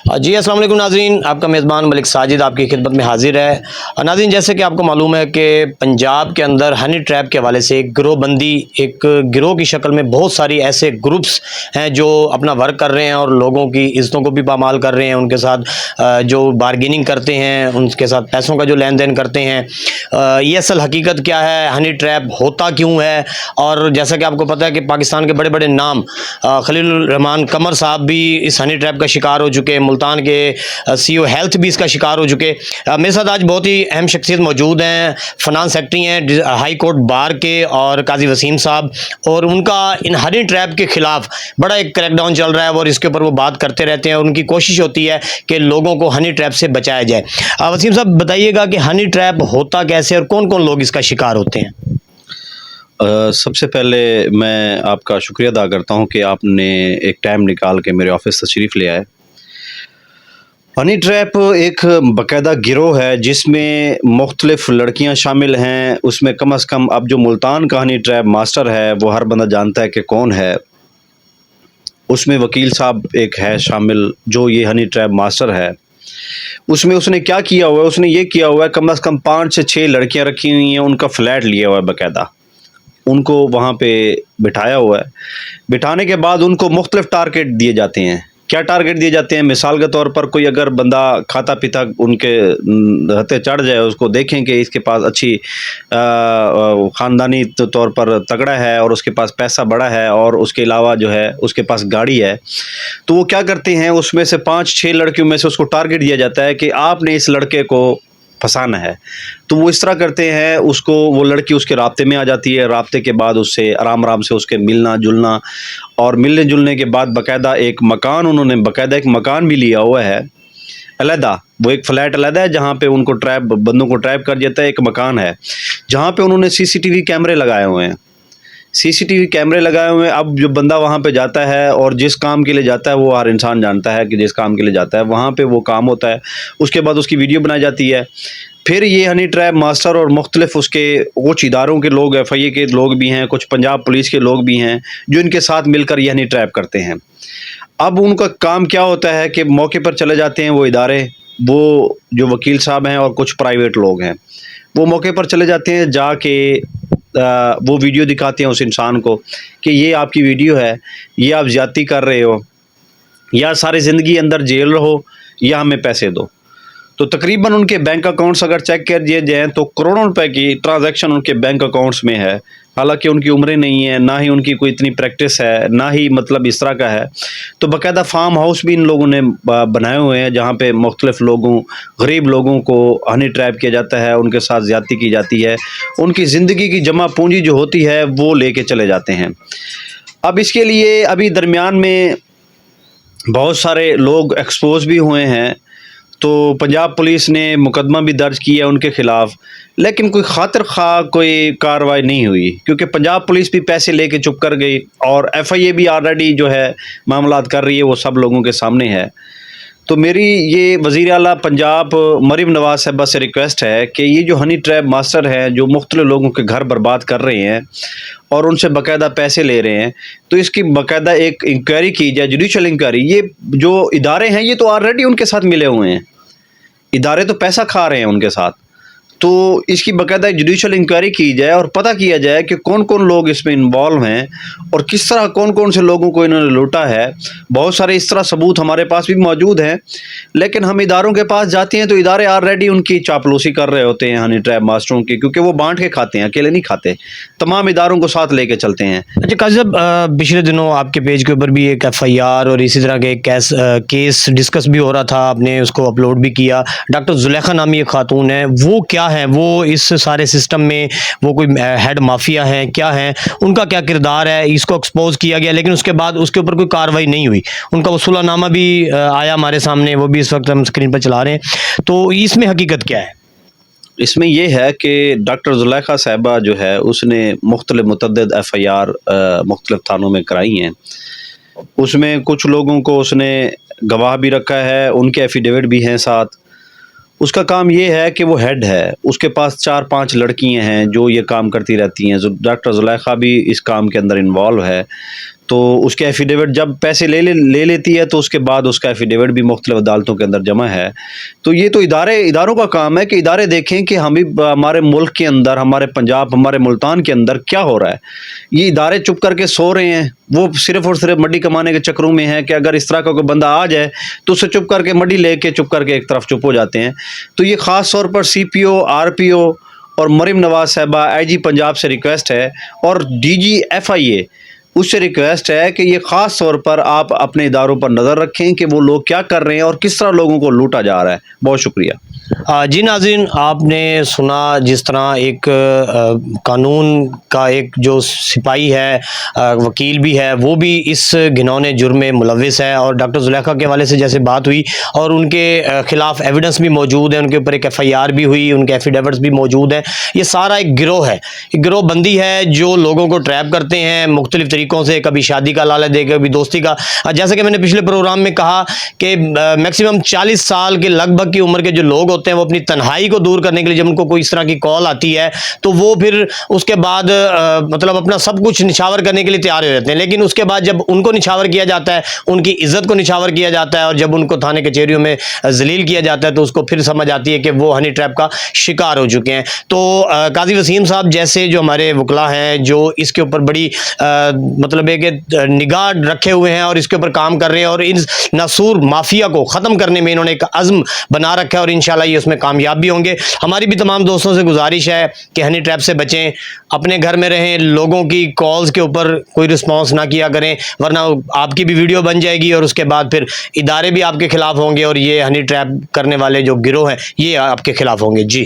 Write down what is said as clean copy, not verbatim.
جی السلام علیکم ناظرین، آپ کا میزبان ملک ساجد آپ کی خدمت میں حاضر ہے۔ ناظرین، جیسے کہ آپ کو معلوم ہے کہ پنجاب کے اندر ہنی ٹریپ کے حوالے سے ایک گروہ بندی، ایک گروہ کی شکل میں بہت ساری ایسے گروپس ہیں جو اپنا ورک کر رہے ہیں اور لوگوں کی عزتوں کو بھی پامال کر رہے ہیں، ان کے ساتھ جو بارگیننگ کرتے ہیں، ان کے ساتھ پیسوں کا جو لین دین کرتے ہیں۔ یہ اصل حقیقت کیا ہے، ہنی ٹریپ ہوتا کیوں ہے؟ اور جیسا کہ آپ کو پتہ ہے کہ پاکستان کے بڑے بڑے نام خلیل الرحمان قمر صاحب بھی اس ہنی ٹریپ کا شکار ہو چکے، ملتان کے سی او ہیلتھ بھی اس کا شکار ہو چکے۔ میرے ساتھ آج بہت ہی اہم شخصیت موجود ہیں، فنانس سیکرٹری ہیں ہائی کورٹ بار کے، اور قاضی وسیم صاحب، اور ان کا ان ہنی ٹریپ کے خلاف بڑا ایک کریک ڈاؤن چل رہا ہے اور اس کے اوپر وہ بات کرتے رہتے ہیں، اور ان کی کوشش ہوتی ہے کہ لوگوں کو ہنی ٹریپ سے بچایا جائے۔ وسیم صاحب بتائیے گا کہ ہنی ٹریپ ہوتا کیسے اور کون کون لوگ اس کا شکار ہوتے ہیں؟ سب سے پہلے میں آپ کا شکریہ ادا کرتا ہوں کہ آپ نے ایک ٹائم نکال کے میرے آفس تشریف لے آئے۔ ہنی ٹریپ ایک باقاعدہ گروہ ہے جس میں مختلف لڑکیاں شامل ہیں۔ اس میں کم از کم اب جو ملتان کا ہنی ٹریپ ماسٹر ہے وہ ہر بندہ جانتا ہے کہ کون ہے۔ اس میں وکیل صاحب ایک ہے شامل جو یہ ہنی ٹریپ ماسٹر ہے۔ اس میں اس نے کیا کیا ہوا ہے، اس نے یہ کیا ہوا ہے، کم از کم 5 سے 6 لڑکیاں رکھی ہوئی ہیں، ان کا فلیٹ لیا ہوا ہے باقاعدہ، ان کو وہاں پہ بٹھایا ہوا ہے۔ بٹھانے کے بعد ان کو مختلف ٹارگٹ دیے جاتے ہیں۔ کیا ٹارگٹ دیے جاتے ہیں؟ مثال کے طور پر کوئی اگر بندہ کھاتا پیتا ان کے ہتھے چڑھ جائے، اس کو دیکھیں کہ اس کے پاس اچھی خاندانی طور پر تگڑا ہے اور اس کے پاس پیسہ بڑا ہے اور اس کے علاوہ جو ہے اس کے پاس گاڑی ہے، تو وہ کیا کرتے ہیں، اس میں سے 5-6 لڑکیوں میں سے اس کو ٹارگٹ دیا جاتا ہے کہ آپ نے اس لڑکے کو پھنسانا ہے۔ تو وہ اس طرح کرتے ہیں، اس کو وہ لڑکی اس کے رابطے میں آ جاتی ہے، رابطے کے بعد اس سے آرام سے اس کے ملنا جلنا، اور ملنے جلنے کے بعد باقاعدہ ایک مکان، انہوں نے باقاعدہ ایک مکان بھی لیا ہوا ہے علیحدہ، وہ ایک فلیٹ علیحدہ ہے جہاں پہ ان کو بندوں کو ٹریپ کر جاتا ہے۔ ایک مکان ہے جہاں پہ انہوں نے CCTV کیمرے لگائے ہوئے ہیں، CCTV کیمرے لگائے ہوئے ہیں۔ اب جو بندہ وہاں پہ جاتا ہے اور جس کام کے لیے جاتا ہے، وہ ہر انسان جانتا ہے کہ جس کام کے لیے جاتا ہے وہاں پہ وہ کام ہوتا ہے، اس کے بعد اس کی ویڈیو بنائی جاتی ہے۔ پھر یہ ہنی ٹریپ ماسٹر اور مختلف اس کے کچھ اداروں کے لوگ، FIA کے لوگ بھی ہیں، کچھ پنجاب پولیس کے لوگ بھی ہیں جو ان کے ساتھ مل کر یہ ہنی ٹریپ کرتے ہیں۔ اب ان کا کام کیا ہوتا ہے کہ موقع پر چلے جاتے ہیں وہ ادارے، وہ جو وکیل صاحب ہیں اور کچھ پرائیویٹ لوگ ہیں، وہ موقع پر چلے جاتے ہیں، جا کے وہ ویڈیو دکھاتے ہیں اس انسان کو کہ یہ آپ کی ویڈیو ہے، یہ آپ زیادتی کر رہے ہو، یا ساری زندگی اندر جیل رہو یا ہمیں پیسے دو۔ تو تقریباً ان کے بینک اکاؤنٹس اگر چیک کر دیے جائیں تو کروڑوں روپے کی ٹرانزیکشن ان کے بینک اکاؤنٹس میں ہے، حالانکہ ان کی عمریں نہیں ہیں، نہ ہی ان کی کوئی اتنی پریکٹس ہے، نہ ہی مطلب اس طرح کا ہے۔ تو باقاعدہ فارم ہاؤس بھی ان لوگوں نے بنائے ہوئے ہیں جہاں پہ مختلف لوگوں، غریب لوگوں کو ہنی ٹریپ کیا جاتا ہے، ان کے ساتھ زیادتی کی جاتی ہے، ان کی زندگی کی جمع پونجی جو ہوتی ہے وہ لے کے چلے جاتے ہیں۔ اب اس کے لیے ابھی درمیان میں بہت سارے لوگ ایکسپوز بھی ہوئے ہیں، تو پنجاب پولیس نے مقدمہ بھی درج کیا ان کے خلاف، لیکن کوئی خاطر خواہ کوئی کارروائی نہیں ہوئی، کیونکہ پنجاب پولیس بھی پیسے لے کے چپ کر گئی، اور FIA بھی آلریڈی جو ہے معاملات کر رہی ہے، وہ سب لوگوں کے سامنے ہے۔ تو میری یہ وزیر اعلیٰ پنجاب مریم نواز صاحبہ سے ریکویسٹ ہے کہ یہ جو ہنی ٹریپ ماسٹر ہیں جو مختلف لوگوں کے گھر برباد کر رہے ہیں اور ان سے باقاعدہ پیسے لے رہے ہیں، تو اس کی باقاعدہ ایک انکوائری کی جائے، جوڈیشل انکوائری۔ یہ جو ادارے ہیں یہ تو آلریڈی ان کے ساتھ ملے ہوئے ہیں، ادارے تو پیسہ کھا رہے ہیں ان کے ساتھ، تو اس کی باقاعدہ جوڈیشل انکوائری کی جائے اور پتہ کیا جائے کہ کون کون لوگ اس میں انوالو ہیں اور کس طرح کون کون سے لوگوں کو انہوں نے لوٹا ہے۔ بہت سارے اس طرح ثبوت ہمارے پاس بھی موجود ہیں، لیکن ہم اداروں کے پاس جاتے ہیں تو ادارے آلریڈی ان کی چاپلوسی کر رہے ہوتے ہیں ہنی ٹریپ ماسٹروں کی، کیونکہ وہ بانٹ کے کھاتے ہیں، اکیلے نہیں کھاتے، تمام اداروں کو ساتھ لے کے چلتے ہیں۔ اچھا قاضی صاحب، پچھلے دنوں آپ کے پیج کے اوپر بھی ایک FIR اور اسی طرح کے کیس ڈسکس بھی ہو رہا تھا، آپ نے اس کو اپلوڈ بھی کیا۔ ڈاکٹر زلیخا نامی ایک خاتون ہے، وہ کیا ہے؟ وہ اس سارے سسٹم میں وہ کوئی ہیڈ مافیا ہیں؟ کیا ہیں ان کا کیا کردار ہے؟ اس کو ایکسپوز کیا گیا لیکن اس کے بعد اس کے اوپر کوئی کارروائی نہیں ہوئی، ان کا وصولہ نامہ بھی آیا ہمارے سامنے، وہ بھی اس وقت ہم اسکرین پر چلا رہے ہیں، تو اس میں حقیقت کیا ہے؟ اس میں یہ ہے کہ ڈاکٹر زلیخا صاحبہ جو ہے اس نے مختلف متعدد FIR مختلف تھانوں میں کرائی ہیں، اس میں کچھ لوگوں کو اس نے گواہ بھی رکھا ہے، ان کے ایفیڈیوٹ بھی ہیں ساتھ۔ اس کا کام یہ ہے کہ وہ ہیڈ ہے، اس کے پاس 4-5 لڑکیاں ہیں جو یہ کام کرتی رہتی ہیں، ڈاکٹر زلیخا بھی اس کام کے اندر انوالو ہے۔ تو اس کے ایفیڈیوٹ جب پیسے لے لیتی ہے تو اس کے بعد اس کا ایفیڈیوٹ بھی مختلف عدالتوں کے اندر جمع ہے. تو یہ تو اداروں کا کام ہے کہ ادارے دیکھیں کہ ہمارے ملک کے اندر، ہمارے پنجاب، ہمارے ملتان کے اندر کیا ہو رہا ہے. یہ ادارے چپ کر کے سو رہے ہیں، وہ صرف اور صرف مڈی کمانے کے چکروں میں ہیں کہ اگر اس طرح کا کوئی بندہ آ جائے تو اسے چپ کر کے مڈی لے کے چپ کر کے ایک طرف چپ ہو جاتے ہیں. تو یہ خاص طور پر سی پی او، آر پی او اور مریم نواز صاحبہ آئی جی پنجاب سے ریکویسٹ ہے، اور ڈی جی ایف آئی اے اس سے ریکویسٹ ہے کہ یہ خاص طور پر آپ اپنے اداروں پر نظر رکھیں کہ وہ لوگ کیا کر رہے ہیں اور کس طرح لوگوں کو لوٹا جا رہا ہے. بہت شکریہ. جی ناظرین، آپ نے سنا جس طرح ایک قانون کا ایک جو سپاہی ہے، وکیل بھی ہے، وہ بھی اس گھنونے جرم میں ملوث ہے، اور ڈاکٹر زلیخا کے حوالے سے جیسے بات ہوئی اور ان کے خلاف ایویڈنس بھی موجود ہے، ان کے اوپر ایک ایف آئی آر بھی ہوئی، ان کے ایفیڈیوٹس بھی موجود ہیں. یہ سارا ایک گروہ ہے، ایک گروہ بندی ہے جو لوگوں کو ٹریپ کرتے ہیں مختلف طریقوں سے، کبھی شادی کا لالچ دے کے، کبھی دوستی کا. جیسے کہ میں نے پچھلے پروگرام میں کہا کہ میکسیمم 40 سال کے لگ بھگ کی عمر کے جو لوگ ہوتے ہیں، وہ اپنی تنہائی کو دور کرنے کے لیے جب ان کو کوئی اس طرح کی کال آتی ہے تو وہ پھر اس کے بعد مطلب اپنا سب کچھ نچھاور کرنے کے لیے تیار ہو جاتے ہیں. لیکن اس کے بعد جب ان کو نچھاور کیا جاتا ہے، ان کی عزت کو نچھاور کیا جاتا ہے، اور جب ان کو تھانے کچہریوں میں ذلیل کیا جاتا ہے تو اس کو پھر سمجھ آتی ہے کہ وہ ہنی ٹریپ کا شکار ہو چکے ہیں. تو قاضی وسیم صاحب جیسے جو ہمارے وکلا ہیں جو اس کے اوپر بڑی مطلب ہے کہ نگاہ رکھے ہوئے ہیں اور اس کے اوپر کام کر رہے ہیں، اور ان ناسور مافیا کو ختم کرنے میں انہوں نے ایک عزم بنا رکھا ہے، اور انشاءاللہ یہ اس میں کامیاب بھی ہوں گے. ہماری بھی تمام دوستوں سے گزارش ہے کہ ہنی ٹریپ سے بچیں، اپنے گھر میں رہیں، لوگوں کی کالز کے اوپر کوئی رسپانس نہ کیا کریں، ورنہ آپ کی بھی ویڈیو بن جائے گی اور اس کے بعد پھر ادارے بھی آپ کے خلاف ہوں گے، اور یہ ہنی ٹریپ کرنے والے جو گروہ ہیں یہ آپ کے خلاف ہوں گے. جی